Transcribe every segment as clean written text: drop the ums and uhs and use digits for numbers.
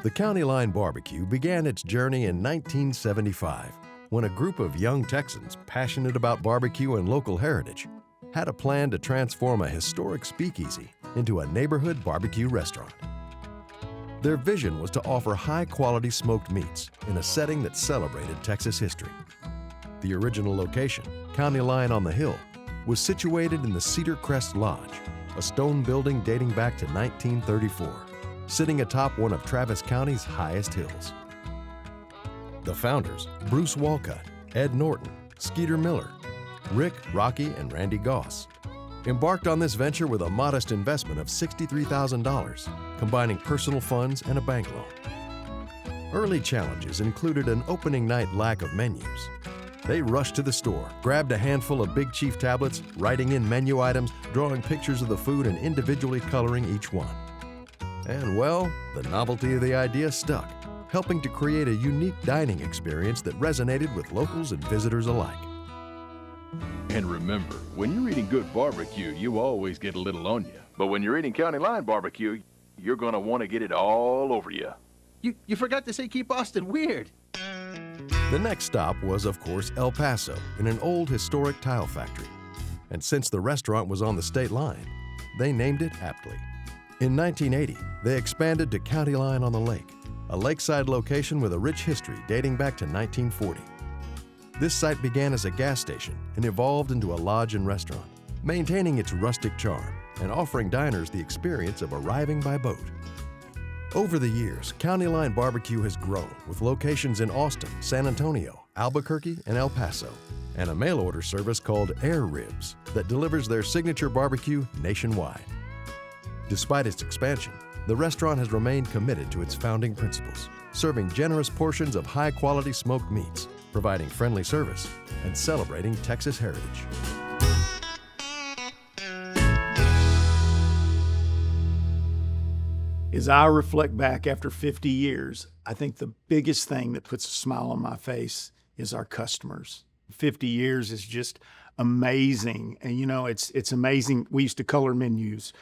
The County Line Barbecue began its journey in 1975 when a group of young Texans passionate about barbecue and local heritage had a plan to transform a historic speakeasy into a neighborhood barbecue restaurant. Their vision was to offer high-quality smoked meats in a setting that celebrated Texas history. The original location, County Line on the Hill, was situated in the Cedar Crest Lodge, a stone building dating back to 1934. Sitting atop one of Travis County's highest hills. The founders, Bruce Walcott, Ed Norton, Skeeter Miller, Rick, Rocky, and Randy Goss, embarked on this venture with a modest investment of $63,000, combining personal funds and a bank loan. Early challenges included an opening night lack of menus. They rushed to the store, grabbed a handful of Big Chief tablets, writing in menu items, drawing pictures of the food, and individually coloring each one. And well, the novelty of the idea stuck, helping to create a unique dining experience that resonated with locals and visitors alike. And remember, when you're eating good barbecue, you always get a little on you. But when you're eating County Line barbecue, you're gonna want to get it all over you. You forgot to say keep Austin weird. The next stop was, of course, El Paso, in an old historic tile factory. And since the restaurant was on the state line, they named it aptly. In 1980, they expanded to County Line on the Lake, a lakeside location with a rich history dating back to 1940. This site began as a gas station and evolved into a lodge and restaurant, maintaining its rustic charm and offering diners the experience of arriving by boat. Over the years, County Line Barbecue has grown with locations in Austin, San Antonio, Albuquerque, and El Paso, and a mail-order service called Air Ribs that delivers their signature barbecue nationwide. Despite its expansion, the restaurant has remained committed to its founding principles, serving generous portions of high-quality smoked meats, providing friendly service, and celebrating Texas heritage. As I reflect back after 50 years, I think the biggest thing that puts a smile on my face is our customers. 50 years is just amazing. And you know, it's amazing. We used to color menus.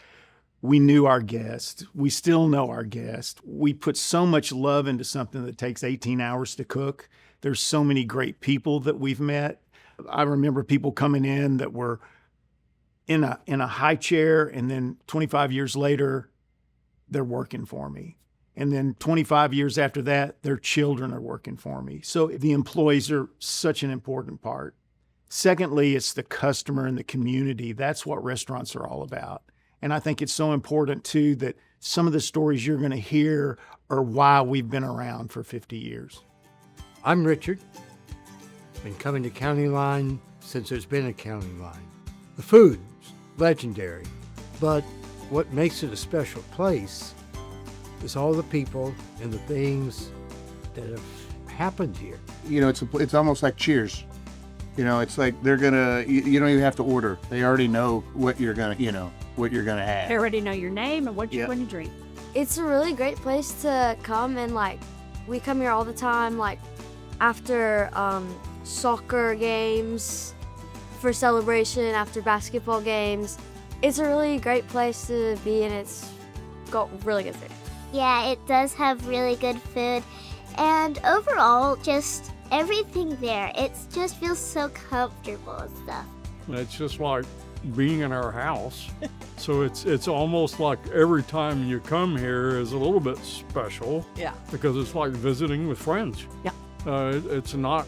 We knew our guests. We still know our guests. We put so much love into something that takes 18 hours to cook. There's so many great people that we've met. I remember people coming in that were in a high chair, and then 25 years later, they're working for me. And then 25 years after that, their children are working for me. So the employees are such an important part. Secondly, it's the customer and the community. That's what restaurants are all about. And I think it's so important, too, that some of the stories you're going to hear are why we've been around for 50 years. I'm Richard. Been coming to County Line since there's been a County Line. The food's legendary, but what makes it a special place is all the people and the things that have happened here. You know, it's almost like Cheers. You know, it's like they're gonna, you don't even have to order. They already know what you're gonna, what you're gonna have. They already know your name and what you're going to drink. It's a really great place to come, and we come here all the time, after soccer games, for celebration, after basketball games. It's a really great place to be, and it's got really good food. Yeah, it does have really good food, and overall, just everything there, it just feels so comfortable and stuff. It's just like being in our house. So it's almost like every time you come here is a little bit special. Yeah. Because it's like visiting with friends. Yeah. It's not,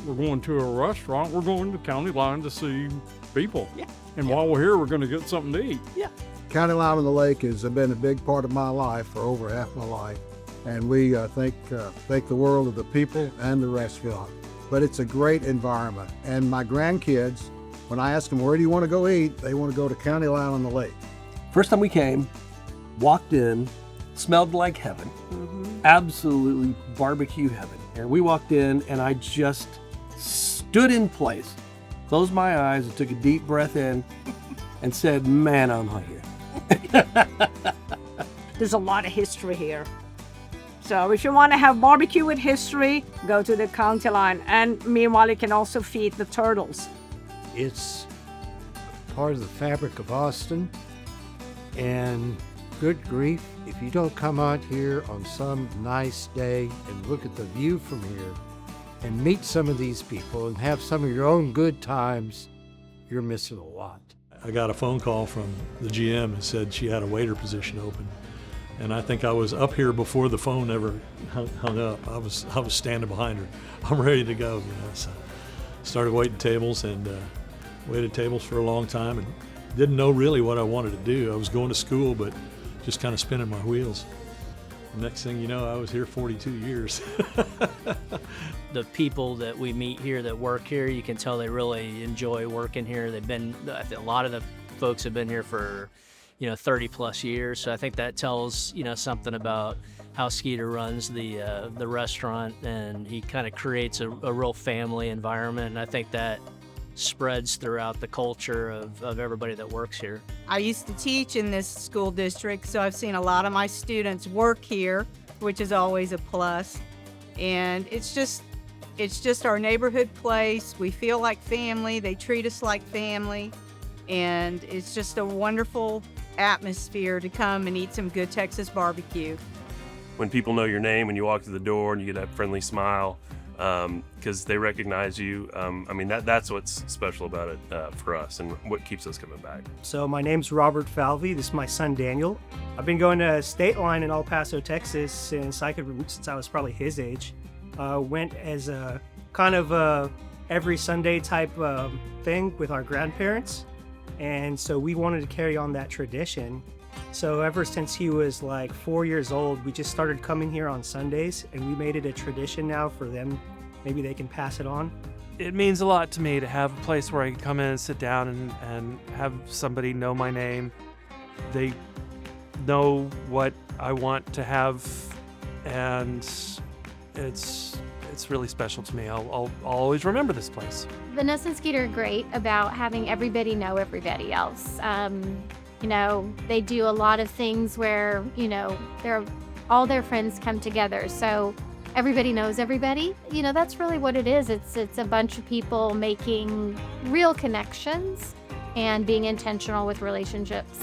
we're going to a restaurant, we're going to County Line to see people. Yeah. And while we're here, we're going to get something to eat. Yeah. County Line on the Lake has been a big part of my life for over half my life. And we think the world of the people and the restaurant. But it's a great environment. And my grandkids, when I ask them, where do you want to go eat? They want to go to County Line on the Lake. First time we came, walked in, smelled like heaven. Mm-hmm. Absolutely barbecue heaven. And we walked in and I just stood in place, closed my eyes and took a deep breath in and said, man, I'm hungry. There's a lot of history here. So if you want to have barbecue with history, go to the County Line. And meanwhile, you can also feed the turtles. It's part of the fabric of Austin, and Good grief, if you don't come out here on some nice day and look at the view from here and meet some of these people and have some of your own good times, you're missing a lot. I got a phone call from the GM and said she had a waiter position open. And I think I was up here before the phone ever hung up. I was standing behind her. I'm ready to go, So started waiting tables and waited tables for a long time and didn't know really what I wanted to do. I was going to school, but just kind of spinning my wheels. Next thing you know, I was here 42 years. The people that we meet here that work here, you can tell they really enjoy working here. A lot of the folks have been here for, 30 plus years. So I think that tells, something about how Skeeter runs the restaurant, and he kind of creates a real family environment. And I think that spreads throughout the culture of everybody that works here. I used to teach in this school district, so I've seen a lot of my students work here, which is always a plus. And it's just our neighborhood place. We feel like family. They treat us like family. And it's just a wonderful atmosphere to come and eat some good Texas barbecue. When people know your name when you walk through the door and you get that friendly smile, because they recognize you. That's what's special about it for us and what keeps us coming back. So my name's Robert Falvey. This is my son, Daniel. I've been going to State Line in El Paso, Texas since I was probably his age. Went as a kind of a every Sunday type thing with our grandparents. And so we wanted to carry on that tradition. So ever since he was like 4 years old, we just started coming here on Sundays, and we made it a tradition now for them. Maybe they can pass it on. It means a lot to me to have a place where I can come in and sit down and have somebody know my name. They know what I want to have, and it's really special to me. I'll always remember this place. Vanessa and Skeeter are great about having everybody know everybody else. They do a lot of things where, all their friends come together. So everybody knows everybody. That's really what it is. It's a bunch of people making real connections and being intentional with relationships.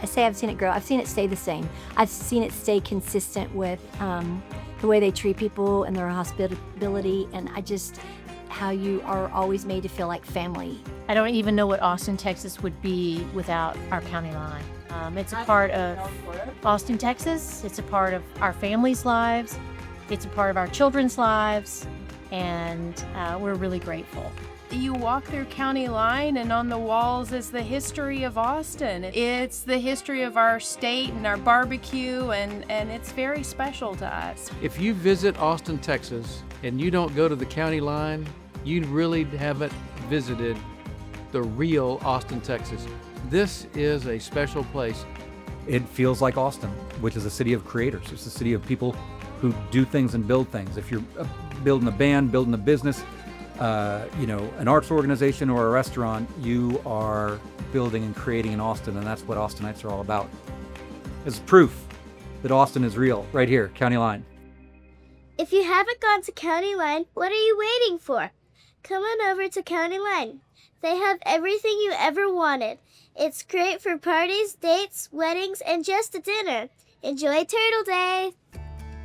I say I've seen it grow. I've seen it stay the same. I've seen it stay consistent with the way they treat people and their hospitality, and how you are always made to feel like family. I don't even know what Austin, Texas would be without our county line. It's a part of Austin, Texas. It's a part of our families' lives. It's a part of our children's lives, and we're really grateful. You walk through county line, and on the walls is the history of Austin. It's the history of our state and our barbecue, and it's very special to us. If you visit Austin, Texas, and you don't go to the county line, you really haven't visited the real Austin, Texas. This is a special place. It feels like Austin, which is a city of creators. It's a city of people who do things and build things. If you're building a band, building a business, an arts organization or a restaurant, you are building and creating in Austin, and that's what Austinites are all about. It's proof that Austin is real, right here, County Line. If you haven't gone to County Line, what are you waiting for? Come on over to County Line. They have everything you ever wanted. It's great for parties, dates, weddings, and just a dinner. Enjoy Turtle Day!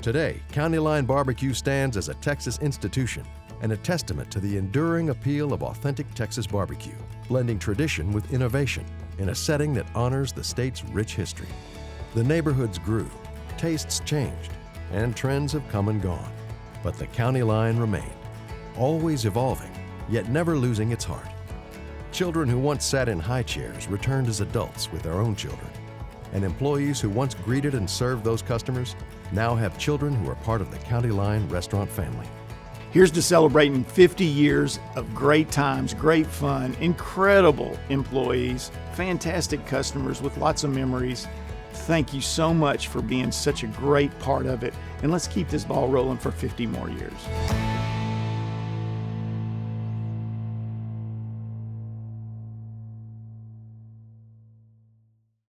Today, County Line Barbecue stands as a Texas institution and a testament to the enduring appeal of authentic Texas barbecue, blending tradition with innovation in a setting that honors the state's rich history. The neighborhoods grew, tastes changed, and trends have come and gone. But the county line remained, always evolving, yet never losing its heart. Children who once sat in high chairs returned as adults with their own children. And employees who once greeted and served those customers now have children who are part of the County Line restaurant family. Here's to celebrating 50 years of great times, great fun, incredible employees, fantastic customers with lots of memories. Thank you so much for being such a great part of it, and let's keep this ball rolling for 50 more years.